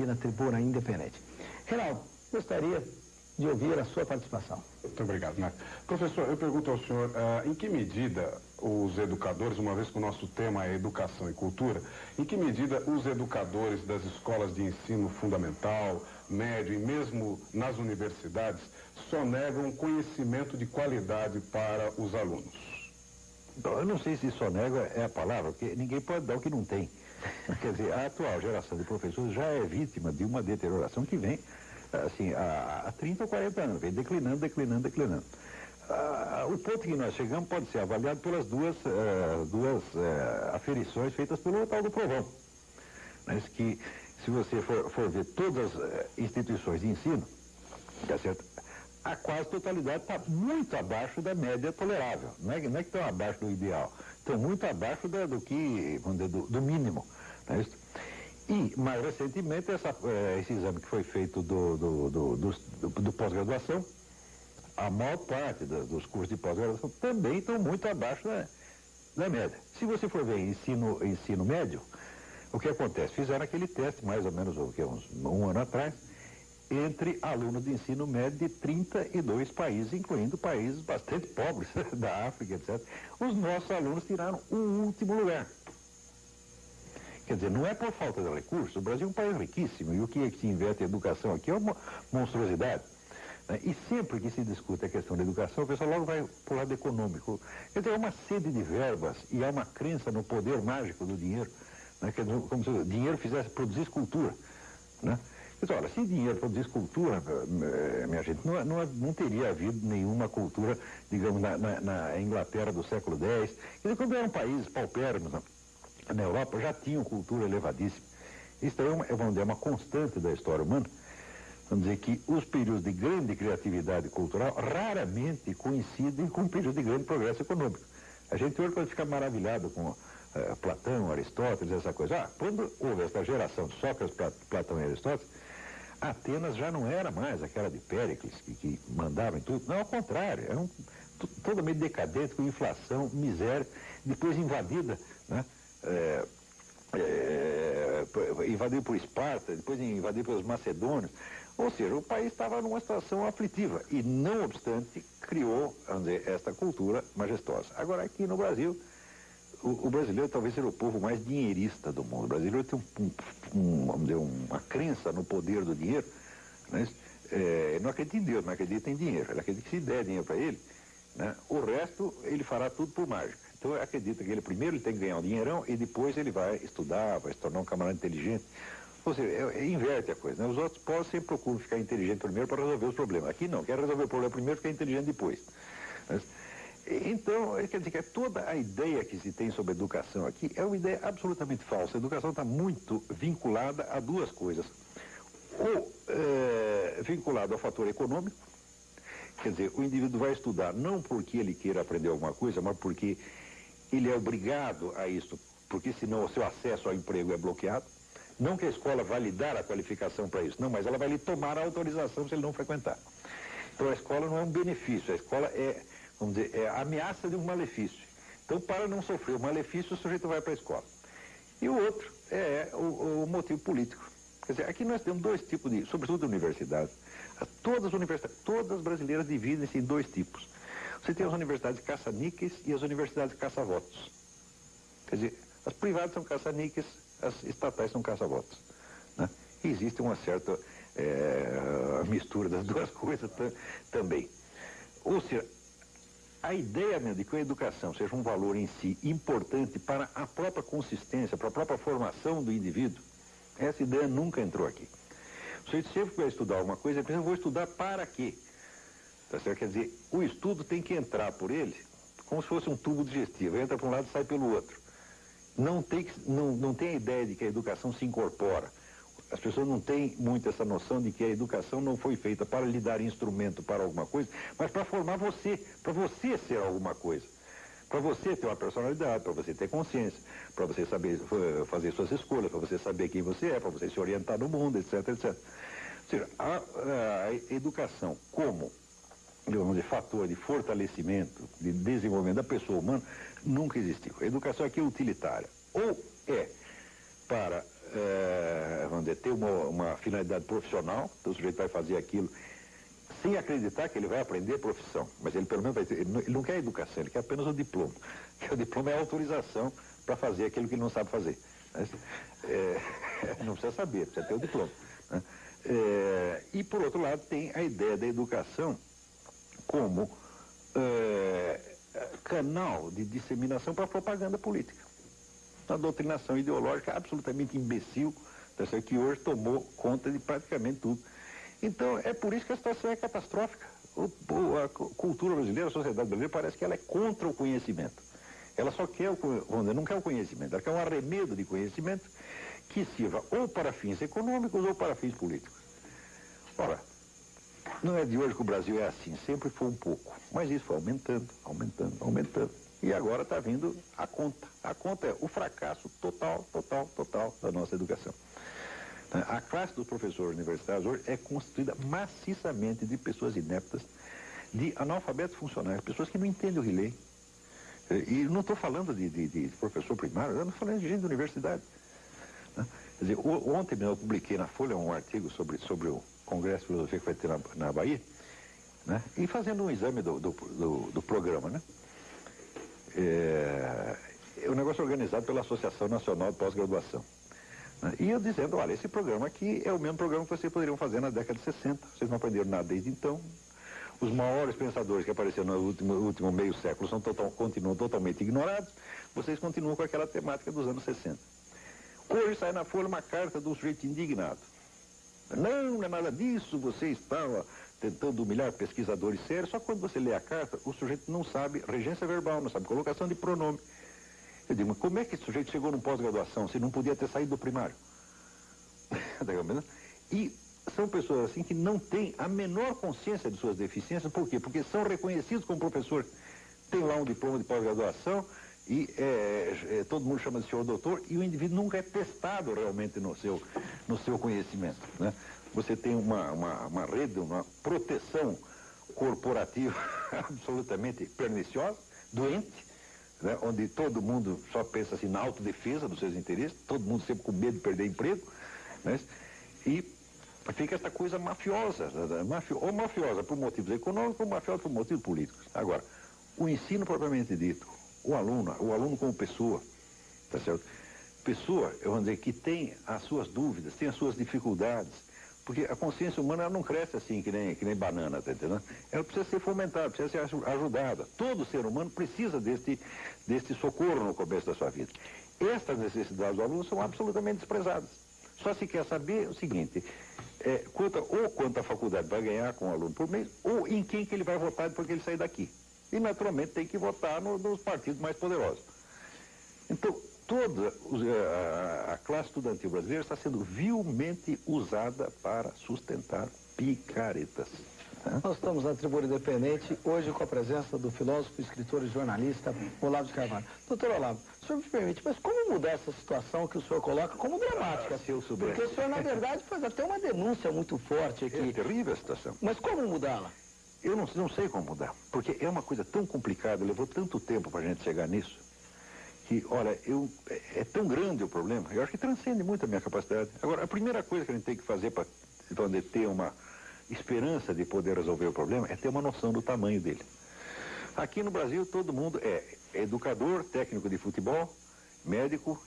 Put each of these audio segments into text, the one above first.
aqui na Tribuna Independente. Reinaldo, gostaria de ouvir a sua participação. Muito obrigado, Marco. Professor, eu pergunto ao senhor, em que medida os educadores, uma vez que o nosso tema é educação e cultura, em que medida os educadores das escolas de ensino fundamental, médio e mesmo nas universidades sonegam conhecimento de qualidade para os alunos? Então, eu não sei se sonega é a palavra, porque ninguém pode dar o que não tem. Quer dizer, a atual geração de professores já é vítima de uma deterioração que vem assim, há 30 ou 40 anos, vem declinando. O ponto que nós chegamos pode ser avaliado pelas duas aferições feitas pelo tal do Provão. Mas que, se você for ver todas as instituições de ensino, tá certo? A quase totalidade está muito abaixo da média tolerável. Não é que estão abaixo do ideal, estão muito abaixo do que, vamos dizer, do mínimo. Não é isso? E, mais recentemente, esse exame que foi feito do pós-graduação, a maior parte dos cursos de pós-graduação também estão muito abaixo da média. Se você for ver ensino médio, o que acontece? Fizeram aquele teste, mais ou menos um ano atrás, entre alunos de ensino médio de 32 países, incluindo países bastante pobres, da África, etc. Os nossos alunos tiraram o último lugar. Quer dizer, não é por falta de recursos, o Brasil é um país riquíssimo, e o que se investe em educação aqui é uma monstruosidade. Né? E sempre que se discute a questão da educação, o pessoal logo vai para o lado econômico. Quer dizer, há uma sede de verbas e há uma crença no poder mágico do dinheiro, né? Como se o dinheiro fizesse produzir cultura, né? Então, olha, se dinheiro produzisse cultura, minha gente, não teria havido nenhuma cultura, digamos, na Inglaterra do século X. Quer dizer, quando eram países paupérrimos na Europa, já tinham cultura elevadíssima. Isso é uma constante da história humana. Vamos dizer que os períodos de grande criatividade cultural raramente coincidem com períodos de grande progresso econômico. A gente hoje pode ficar maravilhado com Platão, Aristóteles, essa coisa. Quando houve essa geração de Sócrates, Platão e Aristóteles, Atenas já não era mais aquela de Péricles, que mandava em tudo. Não, ao contrário, era totalmente decadente, com inflação, miséria, depois invadida, né? Invadido por Esparta, depois invadido pelos macedônios. Ou seja, o país estava numa situação aflitiva e, não obstante, criou, vamos dizer, esta cultura majestosa. Agora, aqui no Brasil, o brasileiro talvez seja o povo mais dinheirista do mundo. O brasileiro tem vamos dizer, uma crença no poder do dinheiro. Né? Não acredita em Deus, não acredita em dinheiro. Ele acredita que se der dinheiro para ele, né, o resto ele fará tudo por mágica. Então ele acredita que ele tem que ganhar um dinheirão e depois ele vai estudar, vai se tornar um camarada inteligente. Ou seja, inverte a coisa. Né? Os outros povos sempre procuram ficar inteligente primeiro para resolver os problemas. Aqui não, quer resolver o problema primeiro e ficar inteligente depois. Então, quer dizer que toda a ideia que se tem sobre educação aqui é uma ideia absolutamente falsa. A educação está muito vinculada a duas coisas. Ou vinculado ao fator econômico, quer dizer, o indivíduo vai estudar não porque ele queira aprender alguma coisa, mas porque ele é obrigado a isso, porque senão o seu acesso ao emprego é bloqueado. Não que a escola vai lhe dar a qualificação para isso, não, mas ela vai lhe tomar a autorização se ele não frequentar. Então a escola não é um benefício, a escola é, vamos dizer, é a ameaça de um malefício. Então, para não sofrer o malefício, o sujeito vai para a escola. E o outro é o motivo político. Quer dizer, aqui nós temos dois tipos de, sobretudo universidades. Todas as brasileiras dividem-se em dois tipos. Você tem as universidades caça-níqueis e as universidades caça-votos. Quer dizer, as privadas são caça-níqueis, as estatais são caça-votos. Né? E existe uma certa mistura das duas coisas também. Ou seja, a ideia mesmo de que a educação seja um valor em si importante para a própria consistência, para a própria formação do indivíduo, essa ideia nunca entrou aqui. O sujeito sempre vai estudar alguma coisa, ele pensa, eu vou estudar para quê? Tá certo? Quer dizer, o estudo tem que entrar por ele como se fosse um tubo digestivo, entra para um lado e sai pelo outro. Não tem a ideia de que a educação se incorpora. As pessoas não têm muito essa noção de que a educação não foi feita para lhe dar instrumento para alguma coisa, mas para formar você, para você ser alguma coisa. Para você ter uma personalidade, para você ter consciência, para você saber fazer suas escolhas, para você saber quem você é, para você se orientar no mundo, etc, etc. Ou seja, a educação como, digamos, de fator de fortalecimento, de desenvolvimento da pessoa humana, nunca existiu. A educação aqui é utilitária. Ou é para, vamos ter uma finalidade profissional, então o sujeito vai fazer aquilo sem acreditar que ele vai aprender profissão, mas ele pelo menos vai ter, ele não quer educação, ele quer apenas o diploma, que o diploma é a autorização para fazer aquilo que ele não sabe fazer. Não precisa saber, precisa ter o diploma. Né? E por outro lado tem a ideia da educação como canal de disseminação para propaganda política. Uma doutrinação ideológica absolutamente imbecil, que hoje tomou conta de praticamente tudo. Então, é por isso que a situação é catastrófica. A cultura brasileira, a sociedade brasileira, parece que ela é contra o conhecimento. Ela só quer, não quer o conhecimento, ela quer um arremedo de conhecimento que sirva ou para fins econômicos ou para fins políticos. Ora, não é de hoje que o Brasil é assim, sempre foi um pouco. Mas isso foi aumentando, aumentando, aumentando. E agora está vindo a conta. A conta é o fracasso total da nossa educação. A classe dos professores universitários hoje é constituída maciçamente de pessoas ineptas, de analfabetos funcionais, pessoas que não entendem o que leem. E não estou falando de professor primário, eu não estou falando de gente de universidade. Quer dizer, ontem eu publiquei na Folha um artigo sobre o Congresso de Filosofia que vai ter na Bahia, né? E fazendo um exame do programa, né? É um negócio organizado pela Associação Nacional de Pós-Graduação. E eu dizendo, olha, esse programa aqui é o mesmo programa que vocês poderiam fazer na década de 60. Vocês não aprenderam nada desde então. Os maiores pensadores que apareceram no último meio século continuam totalmente ignorados. Vocês continuam com aquela temática dos anos 60. Hoje sai na Folha uma carta do sujeito indignado. Não é nada disso, você estava tentando humilhar pesquisadores sérios. Só que quando você lê a carta, o sujeito não sabe regência verbal, não sabe colocação de pronome. Eu digo, mas como é que esse sujeito chegou num pós-graduação se não podia ter saído do primário? E são pessoas assim que não têm a menor consciência de suas deficiências. Por quê? Porque são reconhecidos como professores. Tem lá um diploma de pós-graduação e todo mundo chama de senhor doutor e o indivíduo nunca é testado realmente no seu conhecimento. Né? Você tem uma rede, uma proteção corporativa absolutamente perniciosa, doente, né, onde todo mundo só pensa assim na autodefesa dos seus interesses, todo mundo sempre com medo de perder emprego, né, e fica essa coisa mafiosa, ou mafiosa por motivos econômicos, ou mafiosa por motivos políticos. Agora, o ensino propriamente dito, o aluno como pessoa, tá certo? Pessoa, eu vou dizer, que tem as suas dúvidas, tem as suas dificuldades, porque a consciência humana ela não cresce assim que nem banana, tá entendendo? Ela precisa ser fomentada, precisa ser ajudada. Todo ser humano precisa deste socorro no começo da sua vida. Estas necessidades dos alunos são absolutamente desprezadas. Só se quer saber o seguinte, quanto a faculdade vai ganhar com o aluno por mês, ou em quem que ele vai votar depois que ele sair daqui. E naturalmente tem que votar nos partidos mais poderosos. Então, toda a classe estudantil brasileira está sendo vilmente usada para sustentar picaretas. Nós estamos na Tribuna Independente, hoje com a presença do filósofo, escritor e jornalista Olavo de Carvalho. Doutor Olavo, o senhor me permite, mas como mudar essa situação que o senhor coloca como dramática? Se eu soubesse. Porque o senhor, na verdade, faz até uma denúncia muito forte aqui. É terrível a situação. Mas como mudá-la? Eu não sei como mudar, porque é uma coisa tão complicada, levou tanto tempo para a gente chegar nisso, que, olha, é tão grande o problema, eu acho que transcende muito a minha capacidade. Agora, a primeira coisa que a gente tem que fazer para ter uma esperança de poder resolver o problema é ter uma noção do tamanho dele. Aqui no Brasil, todo mundo é educador, técnico de futebol, médico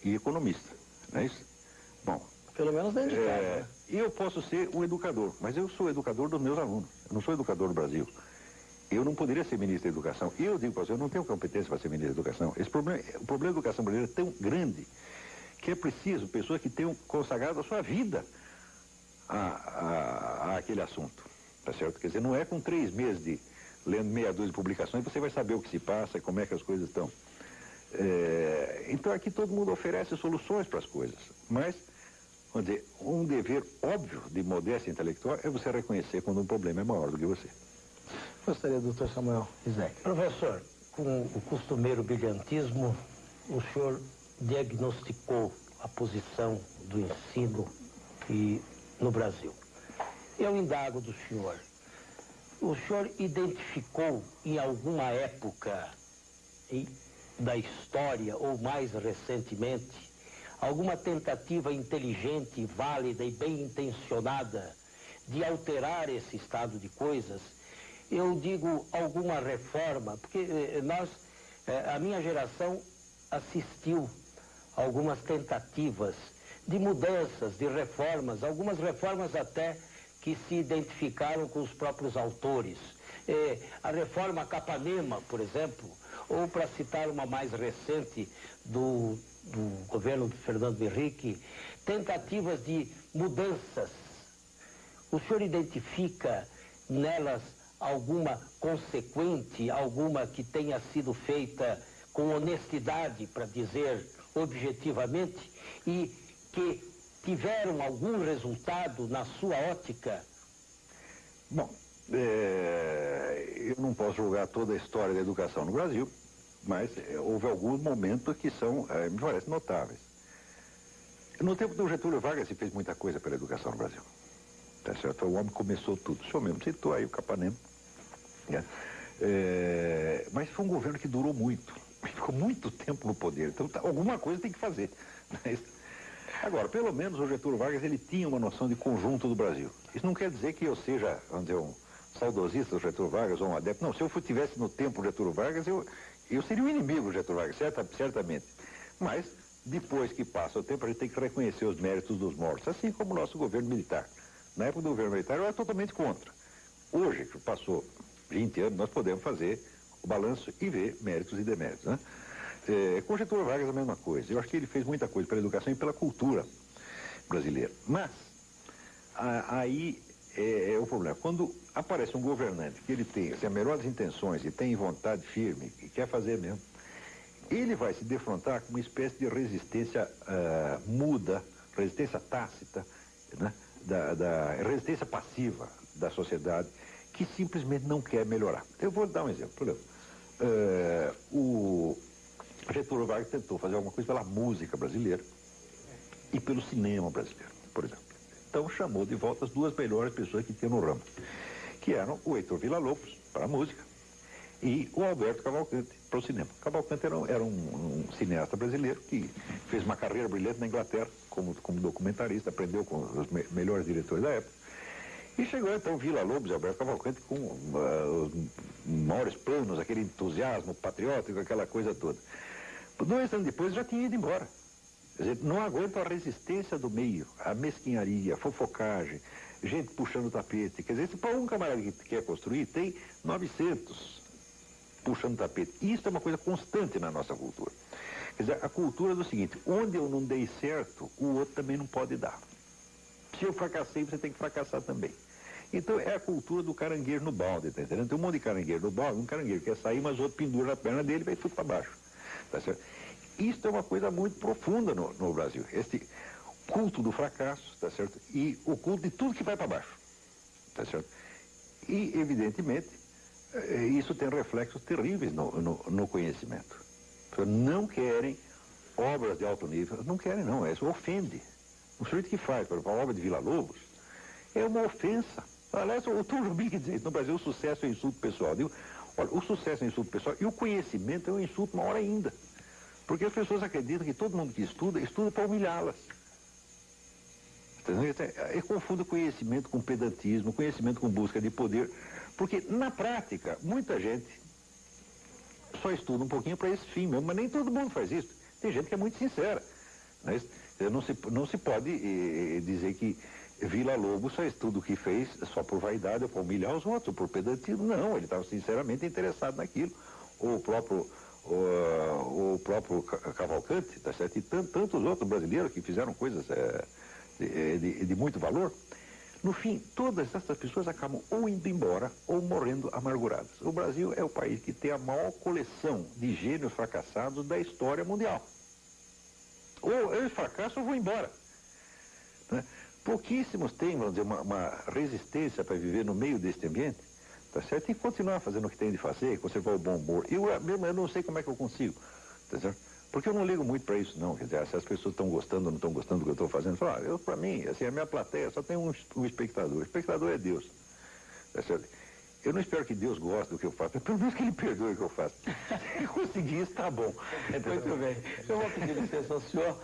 e economista, não é isso? Bom, pelo menos dentro de casa, né? Eu posso ser um educador, mas eu sou educador dos meus alunos, eu não sou educador do Brasil. Eu não poderia ser ministro da Educação. Eu digo para você, eu não tenho competência para ser ministro da Educação. O problema da educação brasileira é tão grande que é preciso pessoas que tenham consagrado a sua vida a aquele assunto. Tá certo? Quer dizer, não é com 3 meses de lendo meia dúzia de publicações que você vai saber o que se passa, como é que as coisas estão. Então aqui todo mundo oferece soluções para as coisas, mas, vamos dizer, um dever óbvio de modéstia intelectual é você reconhecer quando um problema é maior do que você. Gostaria, doutor Samuel Isaac. Professor, com o costumeiro brilhantismo, o senhor diagnosticou a posição do ensino no Brasil. Eu indago do senhor. O senhor identificou em alguma época da história, ou mais recentemente, alguma tentativa inteligente, válida e bem intencionada de alterar esse estado de coisas, eu digo alguma reforma, porque a minha geração assistiu a algumas tentativas de mudanças, de reformas, algumas reformas até que se identificaram com os próprios autores. A reforma Capanema, por exemplo, ou para citar uma mais recente do governo de Fernando Henrique, tentativas de mudanças. O senhor identifica nelas alguma consequente, alguma que tenha sido feita com honestidade, para dizer objetivamente, e que tiveram algum resultado na sua ótica? Bom, eu não posso julgar toda a história da educação no Brasil, mas houve alguns momentos que são, me parece, notáveis. No tempo do Getúlio Vargas se fez muita coisa pela educação no Brasil. Tá certo? Foi o homem que começou tudo. O senhor mesmo citou aí o Capanema. Né? Mas foi um governo que durou muito. Ficou muito tempo no poder. Então alguma coisa tem que fazer. Agora, pelo menos o Getúlio Vargas, ele tinha uma noção de conjunto do Brasil. Isso não quer dizer que eu seja, vamos dizer, um saudosista do Getúlio Vargas ou um adepto. Não, se eu estivesse no tempo do Getúlio Vargas, eu seria o inimigo do Getúlio Vargas, certamente. Mas, depois que passa o tempo, a gente tem que reconhecer os méritos dos mortos, assim como o nosso governo militar. Na época do governo militar, eu era totalmente contra. Hoje, que passou 20 anos, nós podemos fazer o balanço e ver méritos e deméritos, né? Com o Getúlio Vargas a mesma coisa. Eu acho que ele fez muita coisa pela educação e pela cultura brasileira. Mas, aí é o problema. Quando aparece um governante que ele tem as melhores intenções e tem vontade firme e quer fazer mesmo, ele vai se defrontar com uma espécie de resistência muda, resistência tácita, né? Da resistência passiva da sociedade, que simplesmente não quer melhorar. Eu vou dar um exemplo. Por exemplo, o Getúlio Vargas tentou fazer alguma coisa pela música brasileira e pelo cinema brasileiro, por exemplo. Então chamou de volta as duas melhores pessoas que tinha no ramo, que eram o Heitor Villa-Lobos, para a música, e o Alberto Cavalcante, para o cinema. Cavalcante era um cineasta brasileiro que fez uma carreira brilhante na Inglaterra, como documentarista, aprendeu com os melhores diretores da época. E chegou então Villa-Lobos e Alberto Cavalcante com os maiores planos, aquele entusiasmo patriótico, aquela coisa toda. 2 anos depois já tinha ido embora. Quer dizer, não aguenta a resistência do meio, a mesquinharia, a fofocagem, gente puxando o tapete. Quer dizer, se para um camarada que quer construir, tem 900 puxando o tapete. Isso é uma coisa constante na nossa cultura. Quer dizer, a cultura é do seguinte: onde eu não dei certo, o outro também não pode dar. Se eu fracassei, você tem que fracassar também. Então é a cultura do caranguejo no balde, tá entendendo? Tem um monte de caranguejo no balde, um caranguejo quer sair, mas o outro pendura na perna dele e vai tudo para baixo. Tá certo? Isso é uma coisa muito profunda no Brasil. Este culto do fracasso, tá certo? E o culto de tudo que vai para baixo. Tá certo? E, evidentemente, isso tem reflexos terríveis no conhecimento. As pessoas não querem obras de alto nível, não querem não, isso ofende. O sujeito que faz, por exemplo, a obra de Villa-Lobos é uma ofensa. Aliás, o Tom Jobim que diz isso, no Brasil o sucesso é insulto pessoal. Digo, olha, o sucesso é insulto pessoal e o conhecimento é um insulto maior ainda. Porque as pessoas acreditam que todo mundo que estuda para humilhá-las. E confunde conhecimento com pedantismo, conhecimento com busca de poder. Porque, na prática, muita gente só estuda um pouquinho para esse fim mesmo, mas nem todo mundo faz isso. Tem gente que é muito sincera. Né? Não se pode dizer que Villa-Lobos só estuda o que fez só por vaidade ou para humilhar os outros, ou por pedantismo. Não, ele estava sinceramente interessado naquilo. O próprio Cavalcante, tá certo? E tantos outros brasileiros que fizeram coisas de muito valor. No fim, todas essas pessoas acabam ou indo embora ou morrendo amarguradas. O Brasil é o país que tem a maior coleção de gênios fracassados da história mundial. Ou eu fracasso ou vou embora. Né? Pouquíssimos têm, vamos dizer, uma resistência para viver no meio deste ambiente, tá certo? E continuar fazendo o que tem de fazer, conservar o bom humor. Eu não sei como é que eu consigo, tá certo? Porque eu não ligo muito para isso, não. Quer dizer, se as pessoas estão gostando ou não estão gostando do que eu estou fazendo, eu falo, para mim, assim, a minha plateia só tem um espectador. O espectador é Deus, tá certo? Eu não espero que Deus goste do que eu faço, mas pelo menos que Ele perdoe o que eu faço. Se conseguir isso, tá bom. Muito bem. Eu vou pedir licença ao senhor.